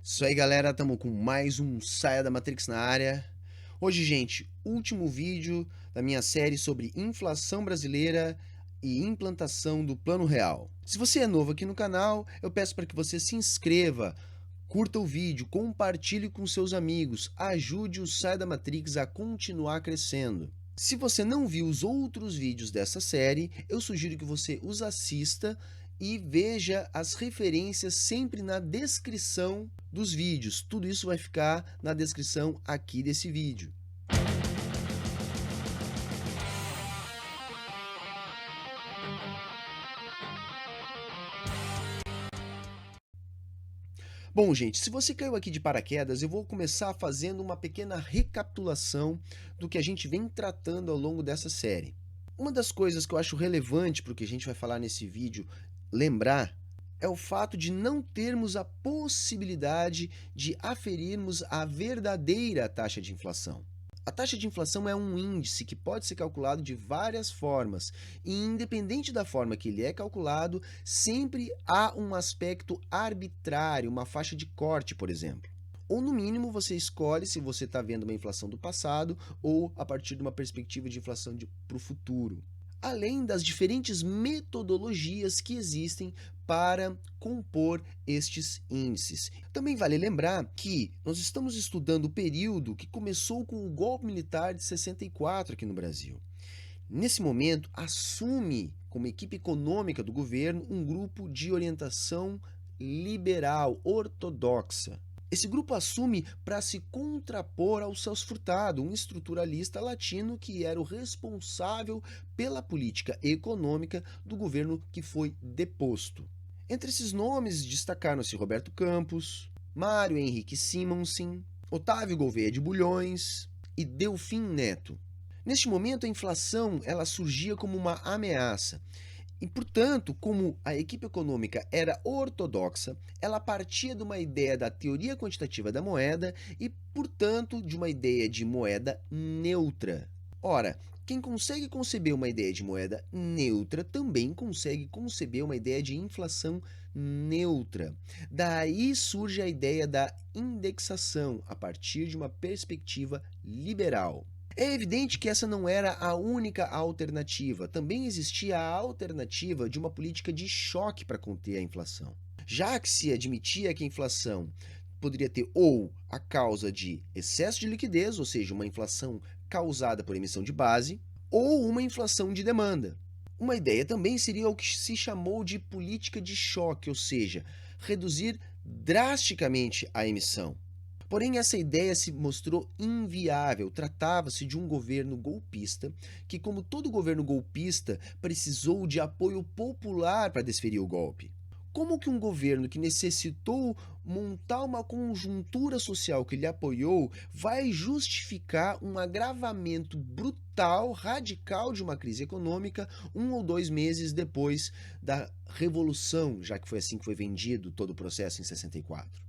Isso aí, galera, estamos com mais um Saia da Matrix na área. Hoje, gente, último vídeo da minha série sobre inflação brasileira e implantação do Plano Real. Se você é novo aqui no canal, eu peço para que você se inscreva, curta o vídeo, compartilhe com seus amigos, ajude o Saia da Matrix a continuar crescendo. Se você não viu os outros vídeos dessa série, eu sugiro que você os assista e veja as referências sempre na descrição dos vídeos. Tudo isso vai ficar na descrição aqui desse vídeo. Bom, gente, se você caiu aqui de paraquedas, eu vou começar fazendo uma pequena recapitulação do que a gente vem tratando ao longo dessa série. Uma das coisas que eu acho relevante para o que a gente vai falar nesse vídeo lembrar é o fato de não termos a possibilidade de aferirmos a verdadeira taxa de inflação. A taxa de inflação é um índice que pode ser calculado de várias formas, e independente da forma que ele é calculado, sempre há um aspecto arbitrário, uma faixa de corte, por exemplo. Ou no mínimo você escolhe se você está vendo uma inflação do passado ou a partir de uma perspectiva de inflação para o futuro. Além das diferentes metodologias que existem para compor estes índices. Também vale lembrar que nós estamos estudando o período que começou com o golpe militar de 64 aqui no Brasil. Nesse momento, assume como equipe econômica do governo um grupo de orientação liberal, ortodoxa. Esse grupo assume para se contrapor ao Celso Furtado, um estruturalista latino que era o responsável pela política econômica do governo que foi deposto. Entre esses nomes destacaram-se Roberto Campos, Mário Henrique Simonsen, Otávio Gouveia de Bulhões e Delfim Neto. Neste momento, a inflação ela surgia como uma ameaça. E, portanto, como a equipe econômica era ortodoxa, ela partia de uma ideia da teoria quantitativa da moeda e, portanto, de uma ideia de moeda neutra. Ora, quem consegue conceber uma ideia de moeda neutra também consegue conceber uma ideia de inflação neutra. Daí surge a ideia da indexação, a partir de uma perspectiva liberal. É evidente que essa não era a única alternativa. Também existia a alternativa de uma política de choque para conter a inflação. Já que se admitia que a inflação poderia ter ou a causa de excesso de liquidez, ou seja, uma inflação causada por emissão de base, ou uma inflação de demanda. Uma ideia também seria o que se chamou de política de choque, ou seja, reduzir drasticamente a emissão. Porém, essa ideia se mostrou inviável. Tratava-se de um governo golpista que, como todo governo golpista, precisou de apoio popular para desferir o golpe. Como que um governo que necessitou montar uma conjuntura social que lhe apoiou vai justificar um agravamento brutal, radical de uma crise econômica 1 ou 2 meses depois da Revolução, já que foi assim que foi vendido todo o processo em 64?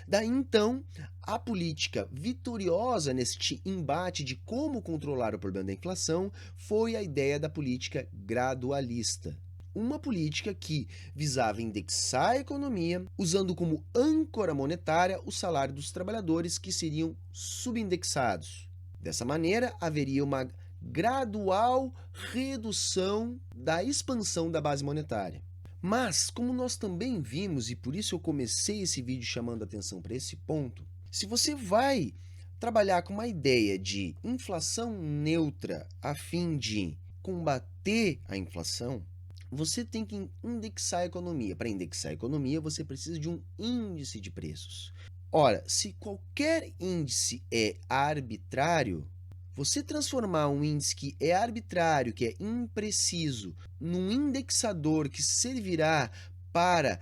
Daí então, a política vitoriosa neste embate de como controlar o problema da inflação foi a ideia da política gradualista. Uma política que visava indexar a economia, usando como âncora monetária o salário dos trabalhadores que seriam subindexados. Dessa maneira, haveria uma gradual redução da expansão da base monetária. Mas, como nós também vimos, e por isso eu comecei esse vídeo chamando a atenção para esse ponto, se você vai trabalhar com uma ideia de inflação neutra a fim de combater a inflação, você tem que indexar a economia. Para indexar a economia, você precisa de um índice de preços. Ora, se qualquer índice é arbitrário, você transformar um índice que é arbitrário, que é impreciso, num indexador que servirá para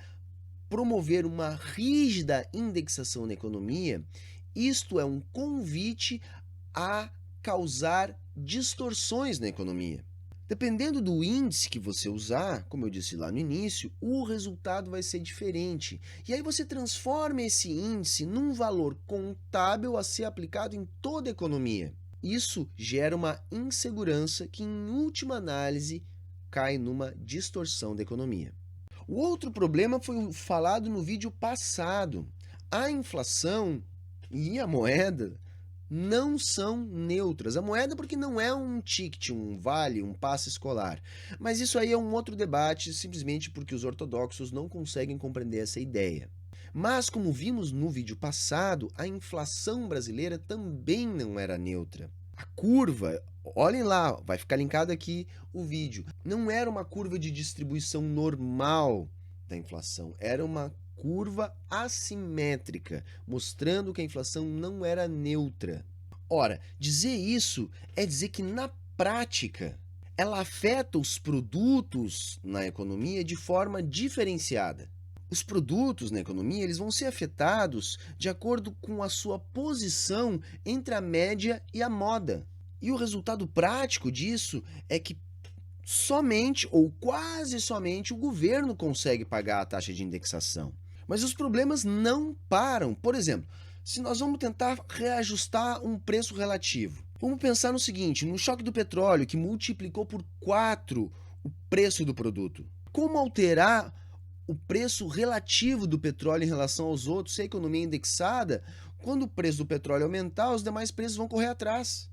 promover uma rígida indexação na economia, isto é um convite a causar distorções na economia. Dependendo do índice que você usar, como eu disse lá no início, o resultado vai ser diferente. E aí você transforma esse índice num valor contábil a ser aplicado em toda a economia. Isso gera uma insegurança que, em última análise, cai numa distorção da economia. O outro problema foi falado no vídeo passado. a inflação e a moeda não são neutras. A moeda porque não é um ticket, um vale, um passe escolar. Mas isso aí é um outro debate, simplesmente porque os ortodoxos não conseguem compreender essa ideia. Mas, como vimos no vídeo passado, a inflação brasileira também não era neutra. A curva, olhem lá, vai ficar linkado aqui o vídeo, não era uma curva de distribuição normal da inflação, era uma curva assimétrica, mostrando que a inflação não era neutra. Ora, dizer isso é dizer que na prática ela afeta os produtos na economia de forma diferenciada. Os produtos na economia eles vão ser afetados de acordo com a sua posição entre a média e a moda. E o resultado prático disso é que somente ou quase somente o governo consegue pagar a taxa de indexação. Mas os problemas não param. Por exemplo, se nós vamos tentar reajustar um preço relativo, vamos pensar no seguinte, no choque do petróleo que multiplicou por 4 o preço do produto. Como alterar o preço relativo do petróleo em relação aos outros, se a economia é indexada, quando o preço do petróleo aumentar, os demais preços vão correr atrás.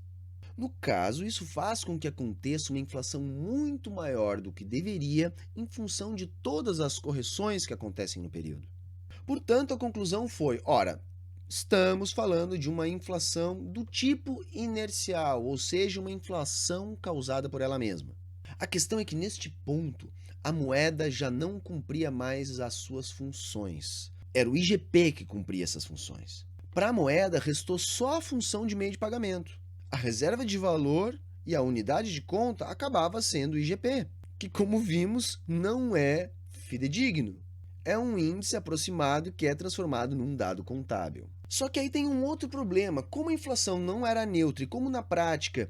No caso, isso faz com que aconteça uma inflação muito maior do que deveria em função de todas as correções que acontecem no período. Portanto, a conclusão foi, ora, estamos falando de uma inflação do tipo inercial, ou seja, uma inflação causada por ela mesma. A questão é que neste ponto, a moeda já não cumpria mais as suas funções. Era o IGP que cumpria essas funções. Para a moeda, restou só a função de meio de pagamento. A reserva de valor e a unidade de conta acabava sendo o IGP, que, como vimos, não é fidedigno. É um índice aproximado que é transformado num dado contábil. Só que aí tem um outro problema. Como a inflação não era neutra e como na prática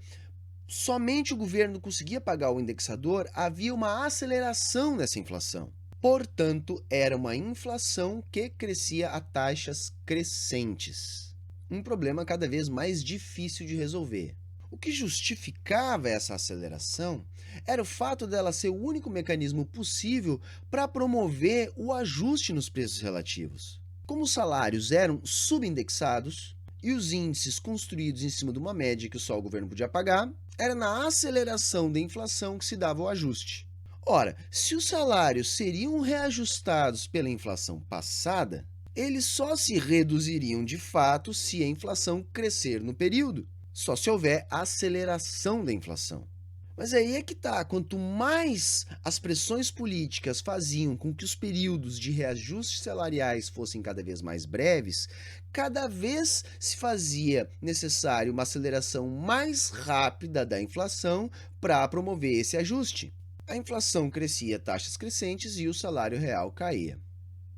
somente o governo conseguia pagar o indexador, havia uma aceleração nessa inflação. Portanto, era uma inflação que crescia a taxas crescentes. Um problema cada vez mais difícil de resolver. O que justificava essa aceleração era o fato dela ser o único mecanismo possível para promover o ajuste nos preços relativos. Como os salários eram subindexados e os índices construídos em cima de uma média que só o governo podia pagar, era na aceleração da inflação que se dava o ajuste. Ora, se os salários seriam reajustados pela inflação passada, eles só se reduziriam de fato se a inflação crescer no período, só se houver aceleração da inflação. Mas aí é que tá, quanto mais as pressões políticas faziam com que os períodos de reajustes salariais fossem cada vez mais breves, cada vez se fazia necessário uma aceleração mais rápida da inflação para promover esse ajuste. A inflação crescia a taxas crescentes e o salário real caía.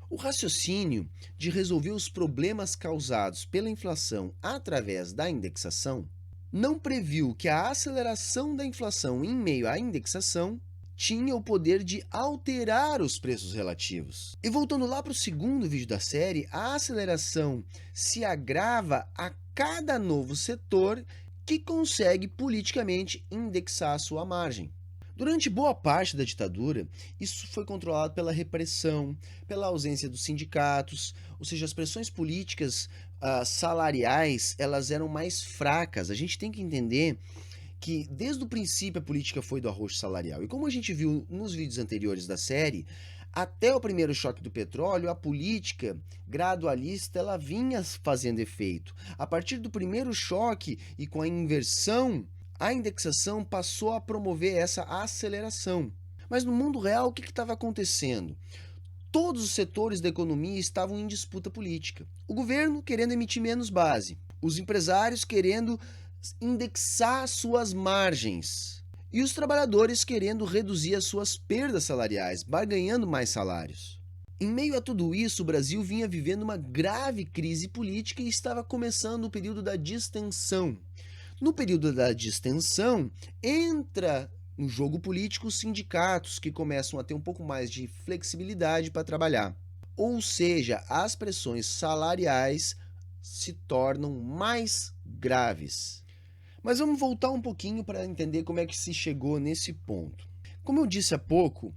O raciocínio de resolver os problemas causados pela inflação através da indexação não previu que a aceleração da inflação em meio à indexação tinha o poder de alterar os preços relativos. E voltando lá para o segundo vídeo da série, a aceleração se agrava a cada novo setor que consegue politicamente indexar a sua margem. Durante boa parte da ditadura, isso foi controlado pela repressão, pela ausência dos sindicatos, ou seja, as pressões políticas salariais elas eram mais fracas. A gente tem que entender que desde o princípio a política foi do arrocho salarial. E como a gente viu nos vídeos anteriores da série, até o primeiro choque do petróleo, a política gradualista ela vinha fazendo efeito. A partir do primeiro choque e com a inversão, a indexação passou a promover essa aceleração. Mas no mundo real, o que estava acontecendo? Todos os setores da economia estavam em disputa política. O governo querendo emitir menos base, os empresários querendo indexar suas margens e os trabalhadores querendo reduzir as suas perdas salariais, barganhando mais salários. Em meio a tudo isso, o Brasil vinha vivendo uma grave crise política e estava começando o período da distensão. No período da distensão, entra no jogo político os sindicatos, que começam a ter um pouco mais de flexibilidade para trabalhar. Ou seja, as pressões salariais se tornam mais graves. Mas vamos voltar um pouquinho para entender como é que se chegou nesse ponto. Como eu disse há pouco,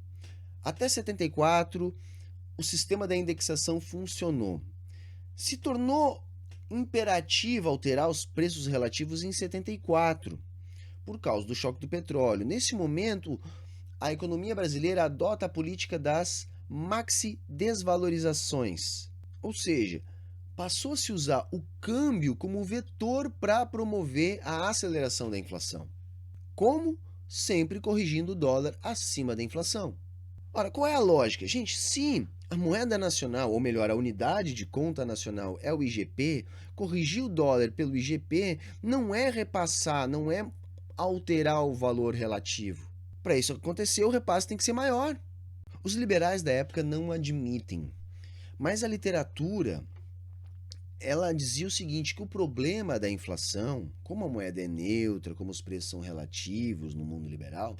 até 74, o sistema da indexação funcionou. Se tornou imperativo alterar os preços relativos em 74, por causa do choque do petróleo. Nesse momento, a economia brasileira adota a política das maxi-desvalorizações, ou seja, passou a se usar o câmbio como vetor para promover a aceleração da inflação. Como? Sempre corrigindo o dólar acima da inflação. Ora, qual é a lógica? Gente, se a moeda nacional, ou melhor, a unidade de conta nacional é o IGP, corrigir o dólar pelo IGP não é repassar, não é alterar o valor relativo. Para isso acontecer, o repasse tem que ser maior. Os liberais da época não admitem, mas a literatura ela dizia o seguinte, que o problema da inflação, como a moeda é neutra, como os preços são relativos no mundo liberal,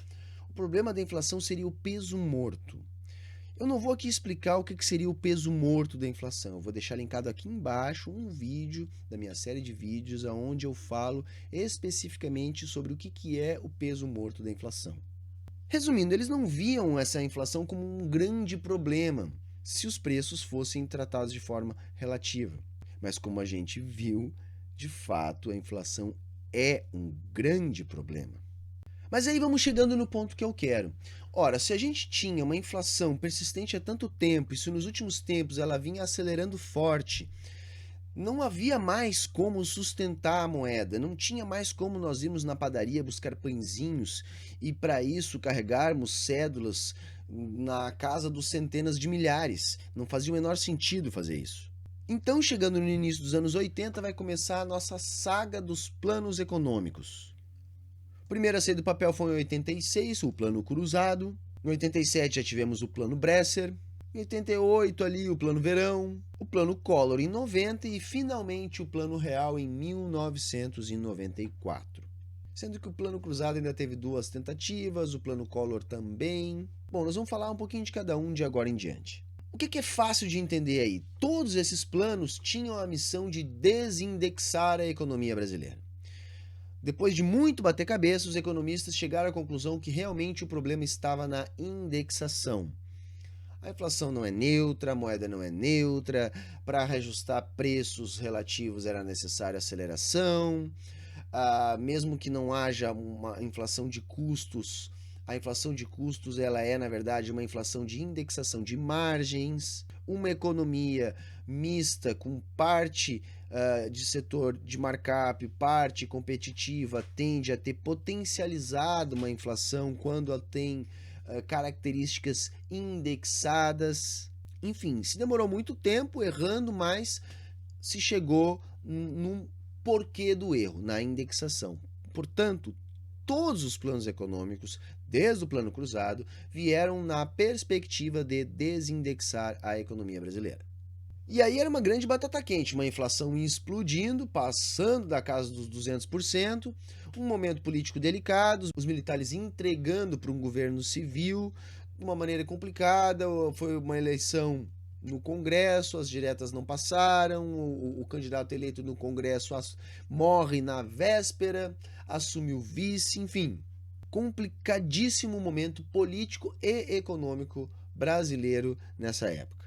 o problema da inflação seria o peso morto. Eu não vou aqui explicar o que seria o peso morto da inflação. Eu vou deixar linkado aqui embaixo um vídeo da minha série de vídeos onde eu falo especificamente sobre o que é o peso morto da inflação. Resumindo, eles não viam essa inflação como um grande problema se os preços fossem tratados de forma relativa. Mas como a gente viu, de fato, a inflação é um grande problema. Mas aí vamos chegando no ponto que eu quero. Ora, se a gente tinha uma inflação persistente há tanto tempo, e se nos últimos tempos ela vinha acelerando forte, não havia mais como sustentar a moeda, não tinha mais como nós irmos na padaria buscar pãezinhos e para isso carregarmos cédulas na casa dos centenas de milhares. Não fazia o menor sentido fazer isso. Então, chegando no início dos anos 80, vai começar a nossa saga dos planos econômicos. O primeiro a sair do papel foi em 86, o Plano Cruzado. Em 87 já tivemos o Plano Bresser. Em 88 ali o Plano Verão, o Plano Collor em 90 e finalmente o Plano Real em 1994. Sendo que o Plano Cruzado ainda teve 2 tentativas, o Plano Collor também. Bom, nós vamos falar um pouquinho de cada um de agora em diante. O que é fácil de entender aí? Todos esses planos tinham a missão de desindexar a economia brasileira. Depois de muito bater cabeça, os economistas chegaram à conclusão que realmente o problema estava na indexação. A inflação não é neutra, a moeda não é neutra, para reajustar preços relativos era necessária aceleração, mesmo que não haja uma inflação de custos, a inflação de custos ela é, na verdade, uma inflação de indexação de margens, uma economia mista com parte de setor de markup, parte competitiva, tende a ter potencializado uma inflação quando ela tem características indexadas. Enfim, se demorou muito tempo errando, mas se chegou no porquê do erro, na indexação. Portanto, todos os planos econômicos, desde o Plano Cruzado, vieram na perspectiva de desindexar a economia brasileira. E aí era uma grande batata quente, uma inflação explodindo, passando da casa dos 200%, um momento político delicado, os militares entregando para um governo civil de uma maneira complicada, foi uma eleição no Congresso, as diretas não passaram, o candidato eleito no Congresso morre na véspera, assume o vice, enfim, complicadíssimo momento político e econômico brasileiro nessa época.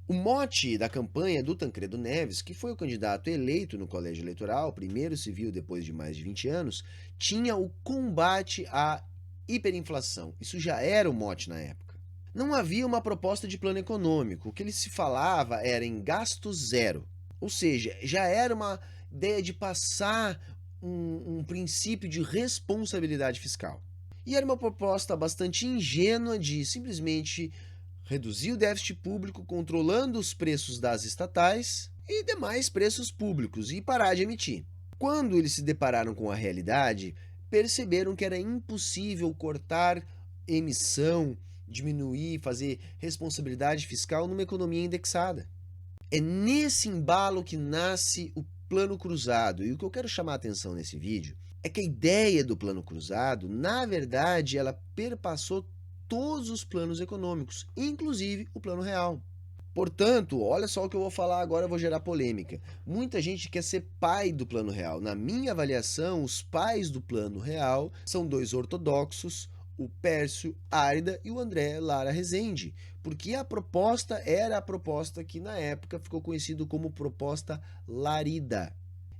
O mote da campanha do Tancredo Neves, que foi o candidato eleito no colégio eleitoral, primeiro civil depois de mais de 20 anos, tinha o combate à hiperinflação. Isso já era o mote na época. Não havia uma proposta de plano econômico. O que ele se falava era em gasto zero. Ou seja, já era uma ideia de passar um princípio de responsabilidade fiscal. E era uma proposta bastante ingênua de simplesmente reduzir o déficit público controlando os preços das estatais e demais preços públicos e parar de emitir. Quando eles se depararam com a realidade, perceberam que era impossível cortar emissão, diminuir, fazer responsabilidade fiscal numa economia indexada. É nesse embalo que nasce o Plano Cruzado. E o que eu quero chamar a atenção nesse vídeo é que a ideia do Plano Cruzado, na verdade, ela perpassou todos os planos econômicos, inclusive o Plano Real. Portanto, olha só o que eu vou falar agora, eu vou gerar polêmica. Muita gente quer ser pai do Plano Real. Na minha avaliação, os pais do Plano Real são 2 ortodoxos, o Pércio Árida e o André Lara Rezende, porque a proposta era a proposta que na época ficou conhecido como proposta Larida.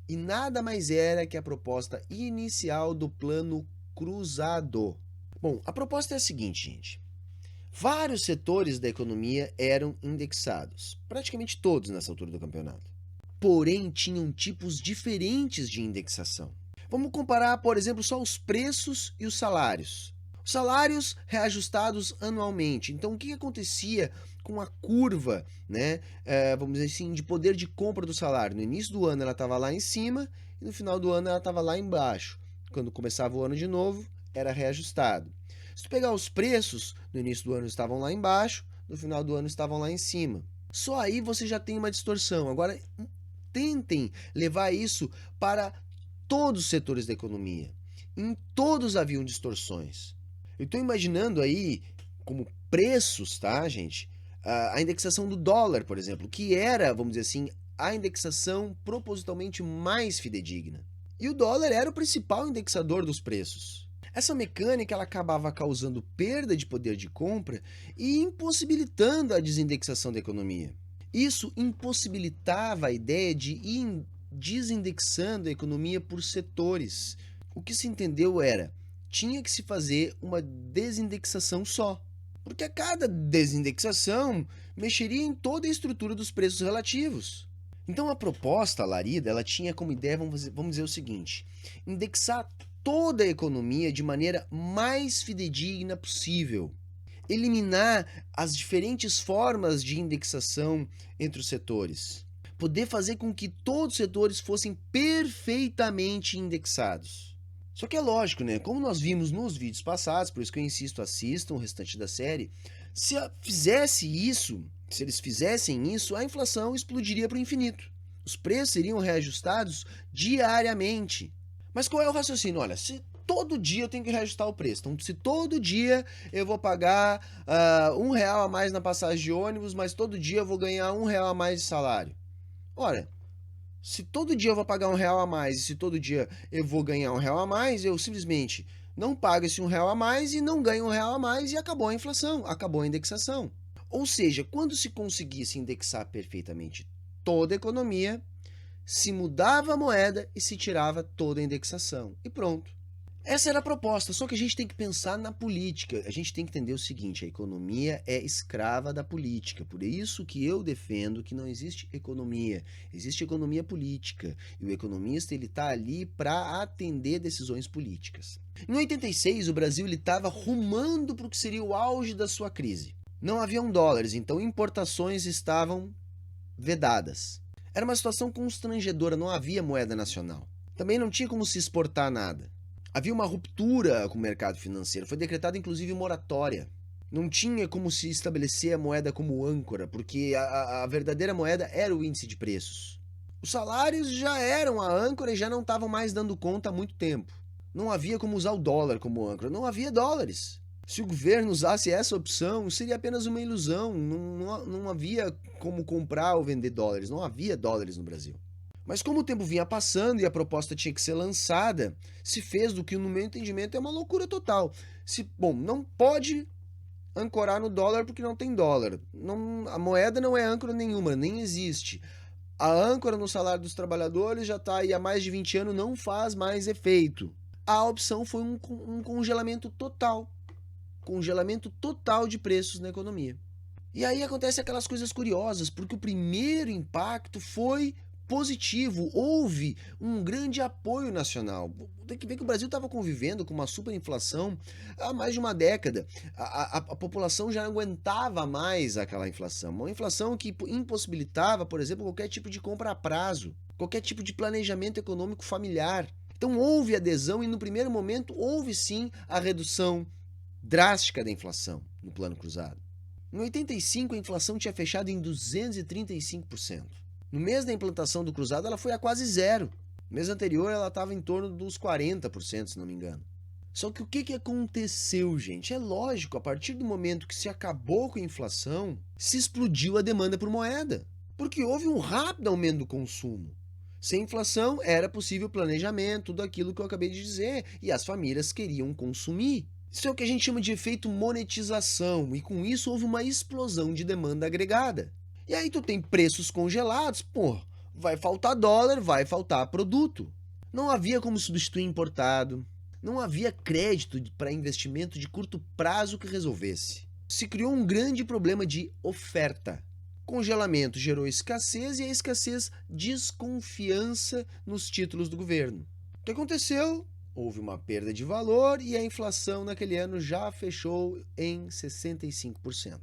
E nada mais era que a proposta inicial do Plano Cruzado. Bom, a proposta é a seguinte, gente. Vários setores da economia eram indexados, praticamente todos nessa altura do campeonato. Porém, tinham tipos diferentes de indexação. Vamos comparar, por exemplo, só os preços e os salários. Os salários reajustados anualmente. Então, o que acontecia com a curva, né, vamos dizer assim, de poder de compra do salário? No início do ano ela estava lá em cima e no final do ano ela estava lá embaixo. Quando começava o ano de novo, era reajustado. Se tu pegar os preços, no início do ano estavam lá embaixo, no final do ano estavam lá em cima. Só aí você já tem uma distorção. Agora, tentem levar isso para todos os setores da economia. Em todos haviam distorções. Eu estou imaginando aí como preços, tá, gente? A indexação do dólar, por exemplo, que era, vamos dizer assim, a indexação propositalmente mais fidedigna. E o dólar era o principal indexador dos preços. Essa mecânica ela acabava causando perda de poder de compra e impossibilitando a desindexação da economia. Isso impossibilitava a ideia de ir desindexando a economia por setores. O que se entendeu era, tinha que se fazer uma desindexação só, porque a cada desindexação mexeria em toda a estrutura dos preços relativos. Então a proposta, a Larida, ela tinha como ideia, vamos dizer o seguinte, indexar toda a economia de maneira mais fidedigna possível. Eliminar as diferentes formas de indexação entre os setores. Poder fazer com que todos os setores fossem perfeitamente indexados. Só que é lógico, né? Como nós vimos nos vídeos passados, por isso que eu insisto, assistam o restante da série, se eles fizessem isso, a inflação explodiria para o infinito. Os preços seriam reajustados diariamente. Mas qual é o raciocínio? Olha, se todo dia eu tenho que reajustar o preço, então se todo dia eu vou pagar R$1 a mais na passagem de ônibus, mas todo dia eu vou ganhar R$1 a mais de salário. Ora, se todo dia eu vou pagar R$1 a mais e se todo dia eu vou ganhar R$1 a mais, eu simplesmente não pago esse R$1 a mais e não ganho R$1 a mais e acabou a inflação, acabou a indexação. Ou seja, quando se conseguisse indexar perfeitamente toda a economia, se mudava a moeda e se tirava toda a indexação. E pronto. Essa era a proposta, só que a gente tem que pensar na política. A gente tem que entender o seguinte, a economia é escrava da política. Por isso que eu defendo que não existe economia. Existe economia política. E o economista está ali para atender decisões políticas. Em 86, o Brasil estava rumando para o que seria o auge da sua crise. Não haviam dólares, então importações estavam vedadas. Era uma situação constrangedora, não havia moeda nacional. Também não tinha como se exportar nada. Havia uma ruptura com o mercado financeiro, foi decretada inclusive moratória. Não tinha como se estabelecer a moeda como âncora, porque a verdadeira moeda era o índice de preços. Os salários já eram a âncora e já não estavam mais dando conta há muito tempo. Não havia como usar o dólar como âncora, não havia dólares. Se o governo usasse essa opção, seria apenas uma ilusão, não havia como comprar ou vender dólares, não havia dólares no Brasil. Mas como o tempo vinha passando e a proposta tinha que ser lançada, se fez do que, no meu entendimento, é uma loucura total. Não pode ancorar no dólar porque não tem dólar. A moeda não é âncora nenhuma, nem existe. A âncora no salário dos trabalhadores já está aí há mais de 20 anos, não faz mais efeito. A opção foi um congelamento total. Congelamento total de preços na economia. E aí acontecem aquelas coisas curiosas, porque o primeiro impacto foi positivo, houve um grande apoio nacional. Tem que ver que o Brasil estava convivendo com uma superinflação há mais de uma década. A população já não aguentava mais aquela inflação. Uma inflação que impossibilitava, por exemplo, qualquer tipo de compra a prazo, qualquer tipo de planejamento econômico familiar. Então houve adesão e no primeiro momento houve sim a redução drástica da inflação no plano cruzado. Em 85, a inflação tinha fechado em 235%. No mês da implantação do cruzado, ela foi a quase zero. No mês anterior, ela estava em torno dos 40%, se não me engano. Só que o que aconteceu, gente? É lógico, a partir do momento que se acabou com a inflação, se explodiu a demanda por moeda. Porque houve um rápido aumento do consumo. Sem inflação, era possível planejamento, tudo aquilo que eu acabei de dizer. E as famílias queriam consumir. Isso é o que a gente chama de efeito monetização, e com isso houve uma explosão de demanda agregada. E aí tu tem preços congelados, pô, vai faltar dólar, vai faltar produto. Não havia como substituir importado, não havia crédito para investimento de curto prazo que resolvesse. Se criou um grande problema de oferta. Congelamento gerou escassez e a escassez desconfiança nos títulos do governo. O que aconteceu? Houve uma perda de valor e a inflação naquele ano já fechou em 65%.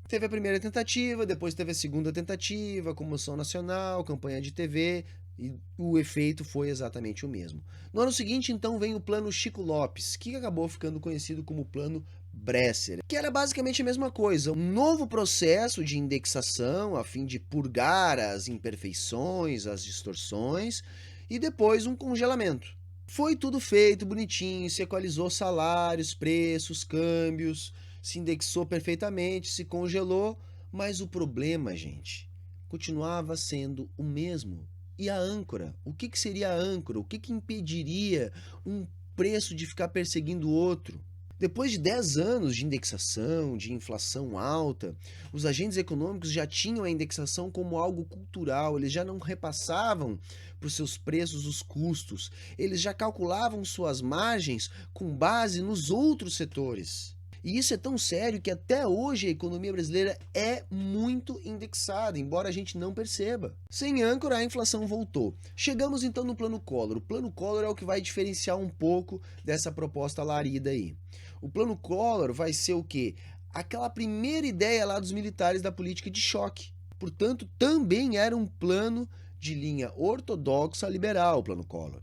Teve a primeira tentativa, depois teve a segunda tentativa, comoção nacional, campanha de TV, e o efeito foi exatamente o mesmo. No ano seguinte, então, vem o Plano Chico Lopes, que acabou ficando conhecido como Plano Bresser, que era basicamente a mesma coisa, um novo processo de indexação a fim de purgar as imperfeições, as distorções, e depois um congelamento. Foi tudo feito bonitinho, se equalizou salários, preços, câmbios, se indexou perfeitamente, se congelou, mas o problema, gente, continuava sendo o mesmo. E a âncora? O que seria a âncora? O que impediria um preço de ficar perseguindo o outro? Depois de 10 anos de indexação, de inflação alta, os agentes econômicos já tinham a indexação como algo cultural, eles já não repassavam para os seus preços os custos, eles já calculavam suas margens com base nos outros setores. E isso é tão sério que até hoje a economia brasileira é muito indexada, embora a gente não perceba. Sem âncora, a inflação voltou. Chegamos então no Plano Collor. O Plano Collor é o que vai diferenciar um pouco dessa proposta larida aí. O Plano Collor vai ser o quê? Aquela primeira ideia lá dos militares da política de choque. Portanto, também era um plano de linha ortodoxa liberal, o Plano Collor.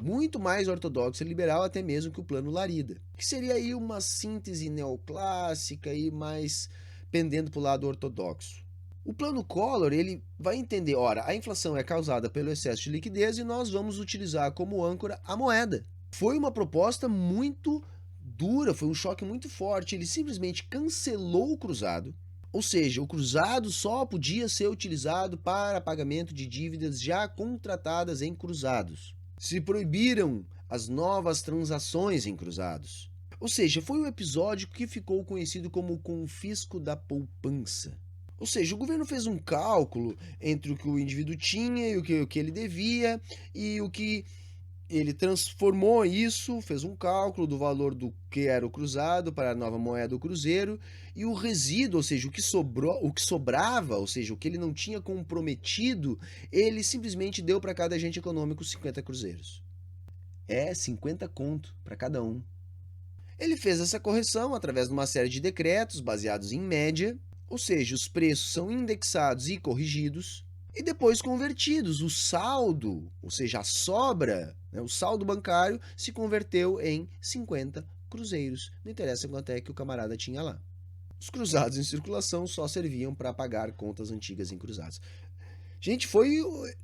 Muito mais ortodoxo e liberal até mesmo que o Plano Larida, que seria aí uma síntese neoclássica e mais pendendo para o lado ortodoxo. O Plano Collor, ele vai entender, ora, a inflação é causada pelo excesso de liquidez e nós vamos utilizar como âncora a moeda. Foi uma proposta muito dura, foi um choque muito forte, ele simplesmente cancelou o cruzado, ou seja, o cruzado só podia ser utilizado para pagamento de dívidas já contratadas em cruzados. Se proibiram as novas transações em cruzados. Ou seja, foi um episódio que ficou conhecido como o confisco da poupança. Ou seja, o governo fez um cálculo entre o que o indivíduo tinha e o que ele devia, e o que ele transformou isso, fez um cálculo do valor do que era o cruzado para a nova moeda do cruzeiro, e o resíduo, ou seja, o que sobrava, ou seja, o que ele não tinha comprometido, ele simplesmente deu para cada agente econômico 50 cruzeiros. 50 conto para cada um. Ele fez essa correção através de uma série de decretos baseados em média, ou seja, os preços são indexados e corrigidos, e depois convertidos. O saldo, ou seja, a sobra, o saldo bancário, se converteu em 50 cruzeiros. Não interessa quanto é que o camarada tinha lá. Os cruzados em circulação só serviam para pagar contas antigas em cruzados. Gente,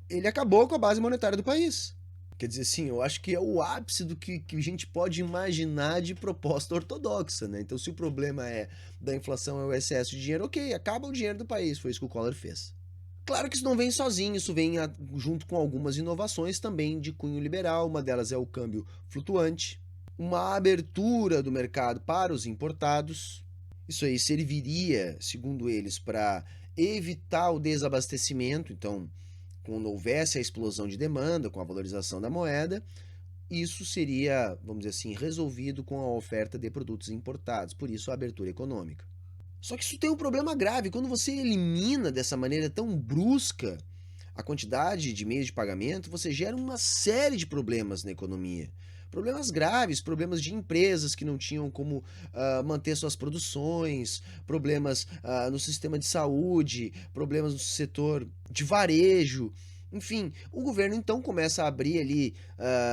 ele acabou com a base monetária do país. Quer dizer, sim, eu acho que é o ápice do que a gente pode imaginar de proposta ortodoxa, né? Então, se o problema da inflação é o excesso de dinheiro, ok, acaba o dinheiro do país. Foi isso que o Collor fez. Claro que isso não vem sozinho, isso vem junto com algumas inovações também de cunho liberal. Uma delas é o câmbio flutuante, uma abertura do mercado para os importados. Isso aí serviria, segundo eles, para evitar o desabastecimento. Então, quando houvesse a explosão de demanda com a valorização da moeda, isso seria, vamos dizer assim, resolvido com a oferta de produtos importados, por isso a abertura econômica. Só que isso tem um problema grave, quando você elimina dessa maneira tão brusca a quantidade de meios de pagamento, você gera uma série de problemas na economia. Problemas graves, problemas de empresas que não tinham como manter suas produções, problemas no sistema de saúde, problemas no setor de varejo. Enfim, o governo então começa a abrir ali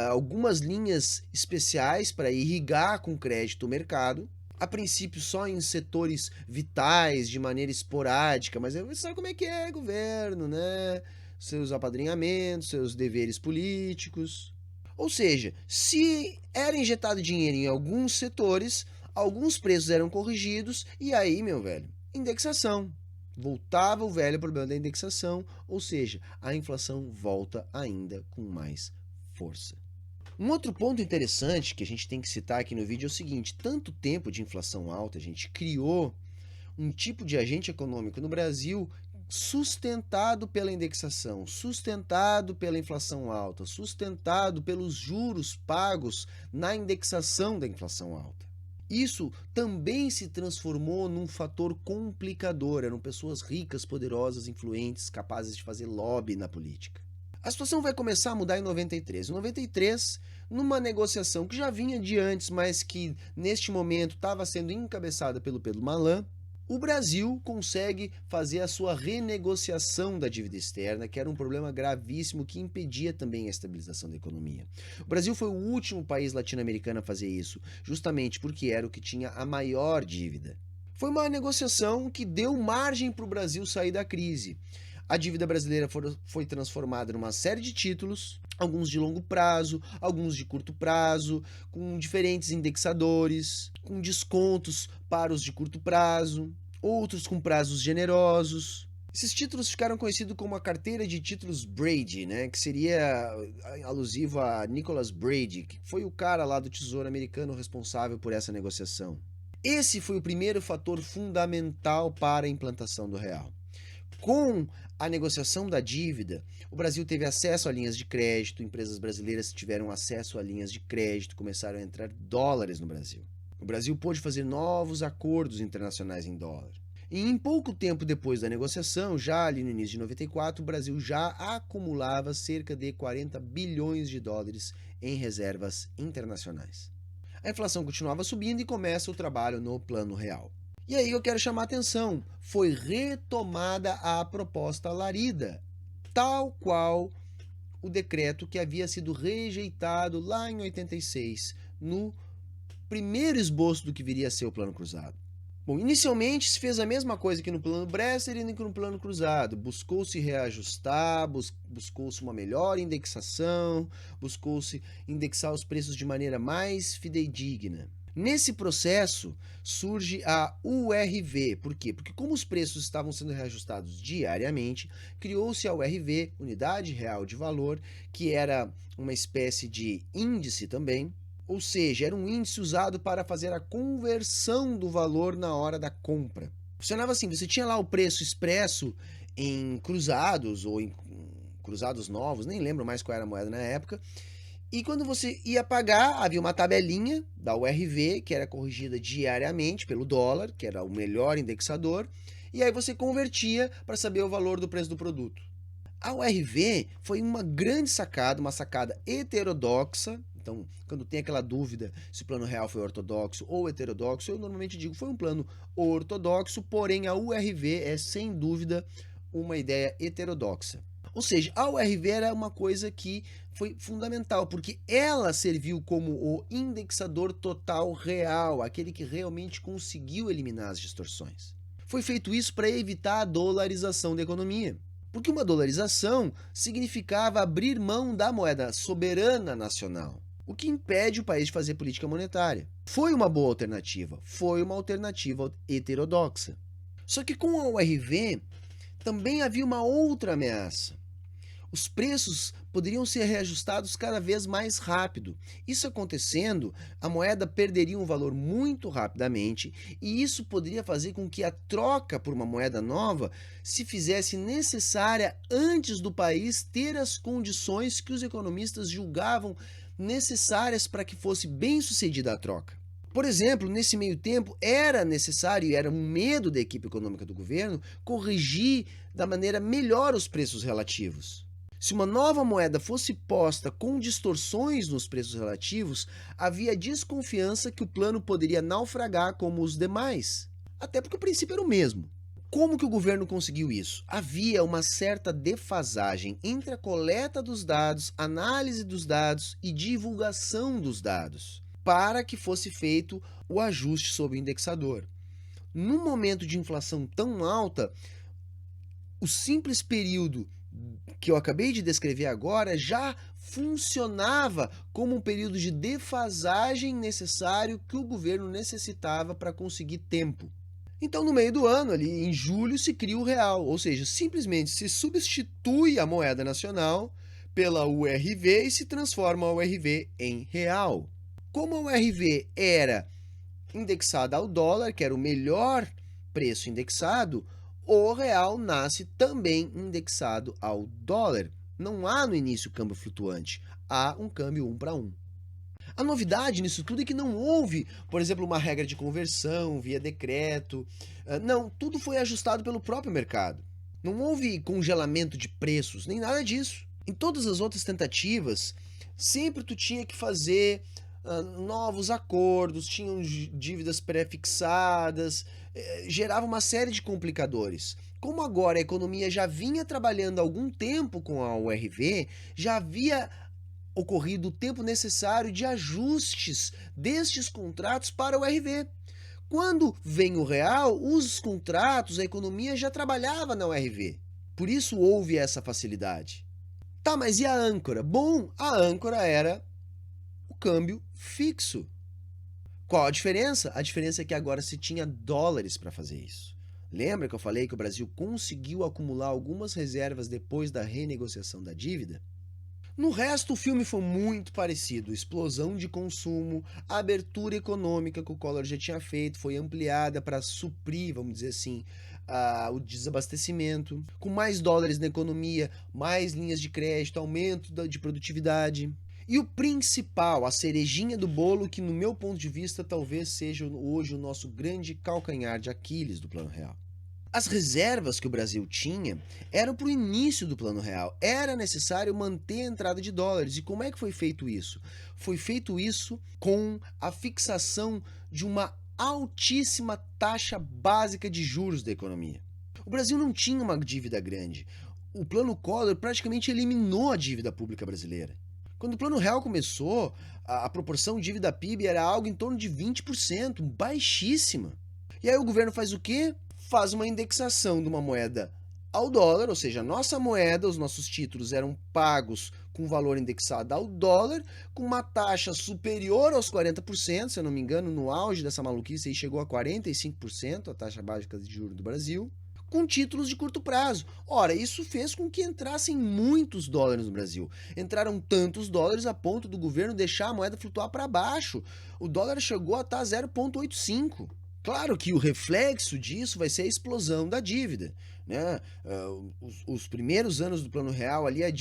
algumas linhas especiais para irrigar com crédito o mercado. A princípio só em setores vitais, de maneira esporádica, mas você sabe como é que é governo, né? Seus apadrinhamentos, seus deveres políticos. Ou seja, se era injetado dinheiro em alguns setores, alguns preços eram corrigidos e aí, meu velho, indexação. Voltava o velho problema da indexação, ou seja, a inflação volta ainda com mais força. Um outro ponto interessante que a gente tem que citar aqui no vídeo é o seguinte: tanto tempo de inflação alta, a gente criou um tipo de agente econômico no Brasil sustentado pela indexação, sustentado pela inflação alta, sustentado pelos juros pagos na indexação da inflação alta. Isso também se transformou num fator complicador, eram pessoas ricas, poderosas, influentes, capazes de fazer lobby na política. A situação vai começar a mudar em 93. Em 93, numa negociação que já vinha de antes, mas que neste momento estava sendo encabeçada pelo Pedro Malan, o Brasil consegue fazer a sua renegociação da dívida externa, que era um problema gravíssimo que impedia também a estabilização da economia. O Brasil foi o último país latino-americano a fazer isso, justamente porque era o que tinha a maior dívida. Foi uma negociação que deu margem para o Brasil sair da crise. A dívida brasileira foi transformada numa série de títulos, alguns de longo prazo, alguns de curto prazo, com diferentes indexadores, com descontos para os de curto prazo, outros com prazos generosos. Esses títulos ficaram conhecidos como a carteira de títulos Brady, né, que seria alusivo a Nicholas Brady, que foi o cara lá do Tesouro Americano responsável por essa negociação. Esse foi o primeiro fator fundamental para a implantação do real. Com a negociação da dívida, o Brasil teve acesso a linhas de crédito, empresas brasileiras tiveram acesso a linhas de crédito, começaram a entrar dólares no Brasil. O Brasil pôde fazer novos acordos internacionais em dólar. E em pouco tempo depois da negociação, já ali no início de 94, o Brasil já acumulava cerca de 40 bilhões de dólares em reservas internacionais. A inflação continuava subindo e começa o trabalho no Plano Real. E aí eu quero chamar a atenção, foi retomada a proposta Larida, tal qual o decreto que havia sido rejeitado lá em 86, no primeiro esboço do que viria a ser o Plano Cruzado. Bom, inicialmente se fez a mesma coisa que no Plano Bresser e que no Plano Cruzado, buscou-se reajustar, buscou-se uma melhor indexação, buscou-se indexar os preços de maneira mais fidedigna. Nesse processo surge a URV. Por quê? Porque como os preços estavam sendo reajustados diariamente, criou-se a URV, Unidade Real de Valor, que era uma espécie de índice também, ou seja, era um índice usado para fazer a conversão do valor na hora da compra. Funcionava assim, você tinha lá o preço expresso em cruzados ou em cruzados novos, nem lembro mais qual era a moeda na época, e quando você ia pagar, havia uma tabelinha da URV, que era corrigida diariamente pelo dólar, que era o melhor indexador, e aí você convertia para saber o valor do preço do produto. A URV foi uma grande sacada, uma sacada heterodoxa. Então, quando tem aquela dúvida se o plano real foi ortodoxo ou heterodoxo, eu normalmente digo que foi um plano ortodoxo, porém a URV é sem dúvida uma ideia heterodoxa. Ou seja, a URV era uma coisa que foi fundamental, porque ela serviu como o indexador total real, aquele que realmente conseguiu eliminar as distorções. Foi feito isso para evitar a dolarização da economia, porque uma dolarização significava abrir mão da moeda soberana nacional, o que impede o país de fazer política monetária. Foi uma boa alternativa, foi uma alternativa heterodoxa. Só que com a URV também havia uma outra ameaça. Os preços poderiam ser reajustados cada vez mais rápido. Isso acontecendo, a moeda perderia um valor muito rapidamente e isso poderia fazer com que a troca por uma moeda nova se fizesse necessária antes do país ter as condições que os economistas julgavam necessárias para que fosse bem sucedida a troca. Por exemplo, nesse meio tempo, era necessário, e era um medo da equipe econômica do governo, corrigir da maneira melhor os preços relativos. Se uma nova moeda fosse posta com distorções nos preços relativos, havia desconfiança que o plano poderia naufragar como os demais. Até porque o princípio era o mesmo. Como que o governo conseguiu isso? Havia uma certa defasagem entre a coleta dos dados, análise dos dados e divulgação dos dados, para que fosse feito o ajuste sobre o indexador. Num momento de inflação tão alta, o simples período que eu acabei de descrever agora já funcionava como um período de defasagem necessário que o governo necessitava para conseguir tempo. Então, no meio do ano, ali em julho, se cria o real, ou seja, simplesmente se substitui a moeda nacional pela URV e se transforma a URV em real. Como a URV era indexada ao dólar, que era o melhor preço indexado, o real nasce também indexado ao dólar. Não há no início câmbio flutuante, há um câmbio 1 para 1. A novidade nisso tudo é que não houve, por exemplo, uma regra de conversão via decreto. Não, tudo foi ajustado pelo próprio mercado. Não houve congelamento de preços, nem nada disso. Em todas as outras tentativas, sempre tu tinha que fazer novos acordos, tinham dívidas pré-fixadas, gerava uma série de complicadores. Como agora a economia já vinha trabalhando há algum tempo com a URV, já havia ocorrido o tempo necessário de ajustes destes contratos para o URV. Quando vem o real, os contratos, a economia já trabalhava na URV. Por isso houve essa facilidade. Tá, mas e a âncora? Bom, a âncora era o câmbio fixo. Qual a diferença? A diferença é que agora se tinha dólares para fazer isso. Lembra que eu falei que o Brasil conseguiu acumular algumas reservas depois da renegociação da dívida? No resto, o filme foi muito parecido. Explosão de consumo, a abertura econômica que o Collor já tinha feito foi ampliada para suprir, vamos dizer assim, o desabastecimento. Com mais dólares na economia, mais linhas de crédito, aumento de produtividade. E o principal, a cerejinha do bolo, que no meu ponto de vista talvez seja hoje o nosso grande calcanhar de Aquiles do Plano Real. As reservas que o Brasil tinha eram para o início do Plano Real. Era necessário manter a entrada de dólares. E como é que foi feito isso? Foi feito isso com a fixação de uma altíssima taxa básica de juros da economia. O Brasil não tinha uma dívida grande. O Plano Collor praticamente eliminou a dívida pública brasileira. Quando o Plano Real começou, a proporção dívida-PIB era algo em torno de 20%, baixíssima. E aí o governo faz o quê? Faz uma indexação de uma moeda ao dólar, ou seja, a nossa moeda, os nossos títulos eram pagos com valor indexado ao dólar, com uma taxa superior aos 40%, se eu não me engano, no auge dessa maluquice aí chegou a 45%, a taxa básica de juros do Brasil, com títulos de curto prazo. Ora, isso fez com que entrassem muitos dólares no Brasil. Entraram tantos dólares a ponto do governo deixar a moeda flutuar para baixo. O dólar chegou a estar 0,85. Claro que o reflexo disso vai ser a explosão da dívida, né? Os primeiros anos do Plano Real, ali a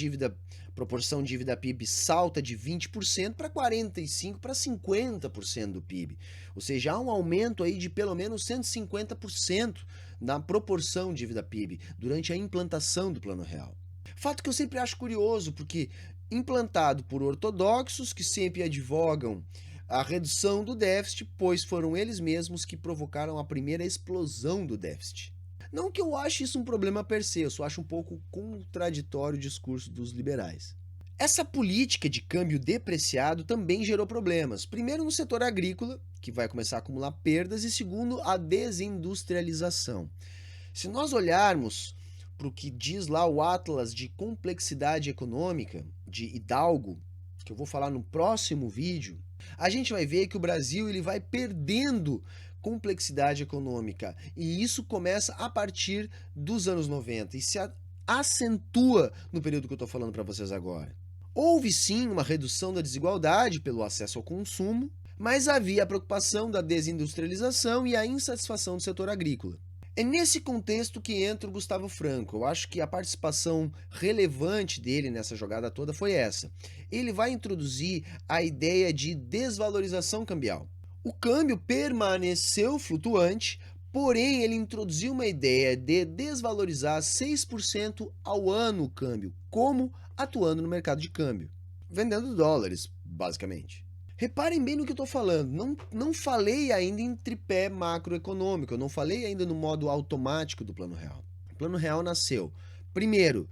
proporção dívida-PIB salta de 20% para 45% para 50% do PIB. Ou seja, há um aumento aí de pelo menos 150% na proporção dívida-PIB durante a implantação do Plano Real. Fato que eu sempre acho curioso, porque implantado por ortodoxos que sempre advogam a redução do déficit, pois foram eles mesmos que provocaram a primeira explosão do déficit. Não que eu ache isso um problema per se, eu só acho um pouco contraditório o discurso dos liberais. Essa política de câmbio depreciado também gerou problemas. Primeiro no setor agrícola, que vai começar a acumular perdas, e segundo, a desindustrialização. Se nós olharmos para o que diz lá o Atlas de Complexidade Econômica, de Hidalgo, que eu vou falar no próximo vídeo, a gente vai ver que o Brasil ele vai perdendo complexidade econômica, e isso começa a partir dos anos 90 e se acentua no período que eu estou falando para vocês agora. Houve sim uma redução da desigualdade pelo acesso ao consumo, mas havia a preocupação da desindustrialização e a insatisfação do setor agrícola. É nesse contexto que entra o Gustavo Franco. Eu acho que a participação relevante dele nessa jogada toda foi essa. Ele vai introduzir a ideia de desvalorização cambial. O câmbio permaneceu flutuante, porém ele introduziu uma ideia de desvalorizar 6% ao ano o câmbio, como atuando no mercado de câmbio, vendendo dólares, basicamente. Reparem bem no que eu estou falando, não falei ainda em tripé macroeconômico, eu não falei ainda no modo automático do Plano Real. O Plano Real nasceu, primeiro,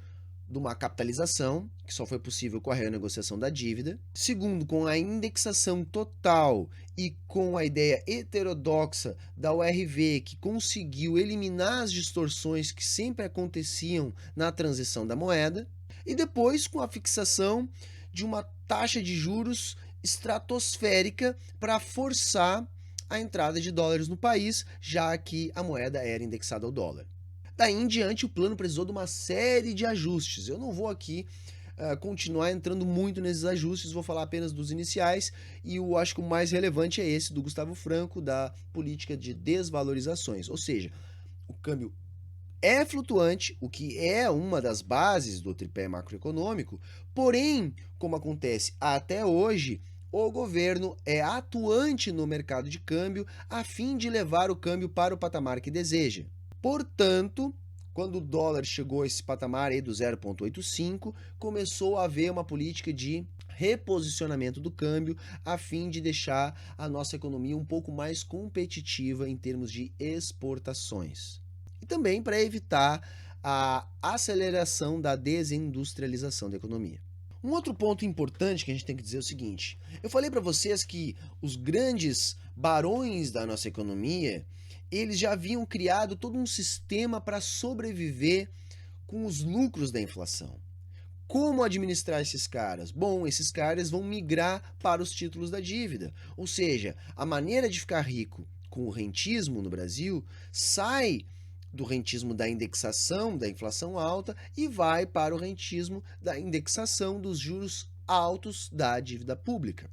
de uma capitalização, que só foi possível com a renegociação da dívida. Segundo, com a indexação total e com a ideia heterodoxa da URV, que conseguiu eliminar as distorções que sempre aconteciam na transição da moeda. E depois, com a fixação de uma taxa de juros estratosférica para forçar a entrada de dólares no país, já que a moeda era indexada ao dólar. Daí em diante, o plano precisou de uma série de ajustes. Eu não vou aqui continuar entrando muito nesses ajustes, vou falar apenas dos iniciais, e eu acho que o mais relevante é esse do Gustavo Franco, da política de desvalorizações, ou seja, o câmbio é flutuante, o que é uma das bases do tripé macroeconômico, porém, como acontece até hoje, o governo é atuante no mercado de câmbio a fim de levar o câmbio para o patamar que deseja. Portanto, quando o dólar chegou a esse patamar aí do 0,85, começou a haver uma política de reposicionamento do câmbio a fim de deixar a nossa economia um pouco mais competitiva em termos de exportações. E também para evitar a aceleração da desindustrialização da economia. Um outro ponto importante que a gente tem que dizer é o seguinte: eu falei para vocês que os grandes barões da nossa economia, eles já haviam criado todo um sistema para sobreviver com os lucros da inflação. Como administrar esses caras? Bom, esses caras vão migrar para os títulos da dívida. Ou seja, a maneira de ficar rico com o rentismo no Brasil sai do rentismo da indexação da inflação alta e vai para o rentismo da indexação dos juros altos da dívida pública.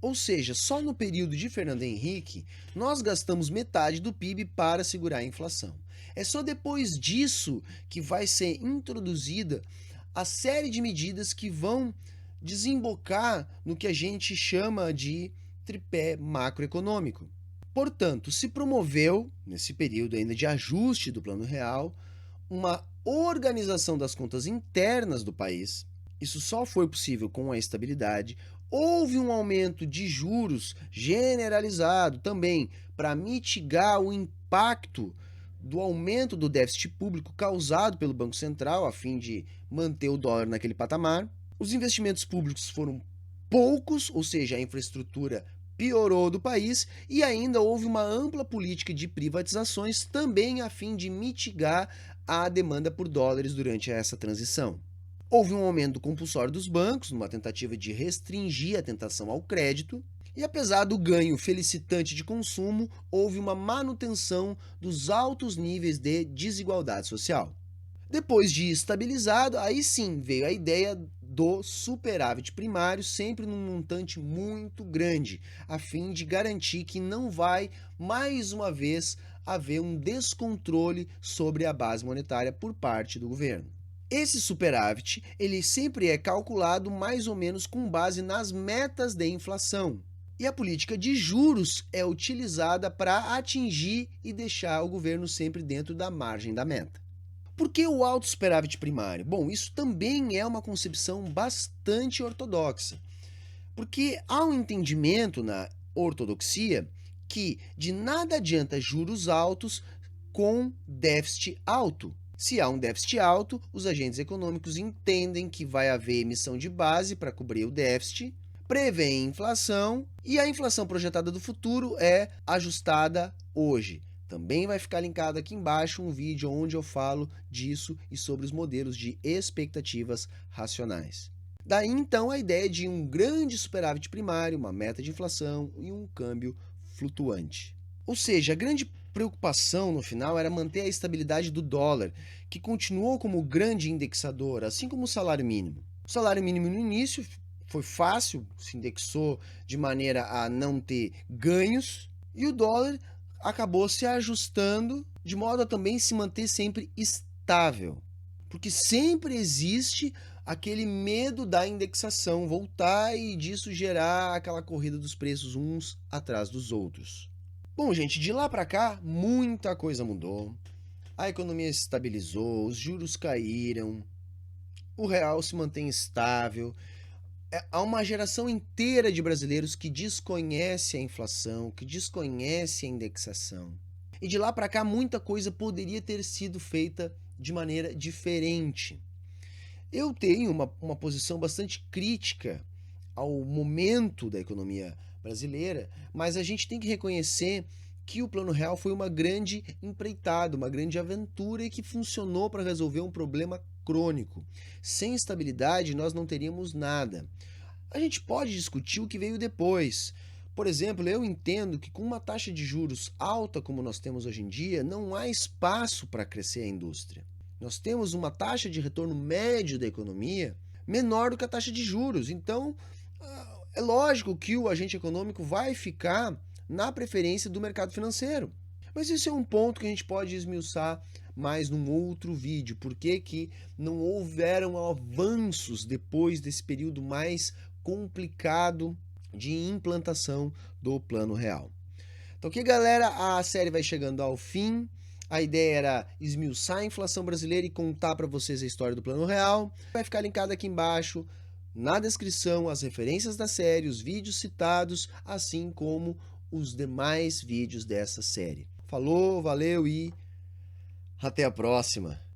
Ou seja, só no período de Fernando Henrique, nós gastamos metade do PIB para segurar a inflação. É só depois disso que vai ser introduzida a série de medidas que vão desembocar no que a gente chama de tripé macroeconômico. Portanto, se promoveu, nesse período ainda de ajuste do Plano Real, uma organização das contas internas do país. Isso só foi possível com a estabilidade. Houve um aumento de juros generalizado também para mitigar o impacto do aumento do déficit público causado pelo Banco Central, a fim de manter o dólar naquele patamar. Os investimentos públicos foram poucos, ou seja, a infraestrutura piorou do país, e ainda houve uma ampla política de privatizações também a fim de mitigar a demanda por dólares durante essa transição. Houve um aumento compulsório dos bancos, numa tentativa de restringir a tentação ao crédito, e apesar do ganho felicitante de consumo, houve uma manutenção dos altos níveis de desigualdade social. Depois de estabilizado, aí sim veio a ideia do superávit primário, sempre num montante muito grande, a fim de garantir que não vai, mais uma vez, haver um descontrole sobre a base monetária por parte do governo. Esse superávit, ele sempre é calculado mais ou menos com base nas metas de inflação. E a política de juros é utilizada para atingir e deixar o governo sempre dentro da margem da meta. Por que o alto superávit primário? Bom, isso também é uma concepção bastante ortodoxa, porque há um entendimento na ortodoxia que de nada adianta juros altos com déficit alto. Se há um déficit alto, os agentes econômicos entendem que vai haver emissão de base para cobrir o déficit, prevêem inflação e a inflação projetada do futuro é ajustada hoje. Também vai ficar linkado aqui embaixo um vídeo onde eu falo disso e sobre os modelos de expectativas racionais. Daí então a ideia de um grande superávit primário, uma meta de inflação e um câmbio flutuante. Ou seja, a grande preocupação no final era manter a estabilidade do dólar, que continuou como grande indexador, assim como o salário mínimo. O salário mínimo no início foi fácil, se indexou de maneira a não ter ganhos, e o dólar acabou se ajustando de modo a também se manter sempre estável. Porque sempre existe aquele medo da indexação voltar e disso gerar aquela corrida dos preços uns atrás dos outros. Bom, gente, de lá para cá, muita coisa mudou. A economia se estabilizou, os juros caíram, o real se mantém estável. Há uma geração inteira de brasileiros que desconhece a inflação, que desconhece a indexação. E de lá para cá, muita coisa poderia ter sido feita de maneira diferente. Eu tenho uma posição bastante crítica ao momento da economia brasileira, mas a gente tem que reconhecer que o Plano Real foi uma grande empreitada, uma grande aventura e que funcionou para resolver um problema crônico. Sem estabilidade, nós não teríamos nada. A gente pode discutir o que veio depois. Por exemplo, eu entendo que com uma taxa de juros alta como nós temos hoje em dia, não há espaço para crescer a indústria. Nós temos uma taxa de retorno médio da economia menor do que a taxa de juros. Então, é lógico que o agente econômico vai ficar na preferência do mercado financeiro. Mas isso é um ponto que a gente pode esmiuçar mais num outro vídeo. Por que que não houveram avanços depois desse período mais complicado de implantação do Plano Real? Então, que galera, a série vai chegando ao fim. A ideia era esmiuçar a inflação brasileira e contar para vocês a história do Plano Real. Vai ficar linkado aqui embaixo, na descrição, as referências da série, os vídeos citados, assim como os demais vídeos dessa série. Falou, valeu e até a próxima!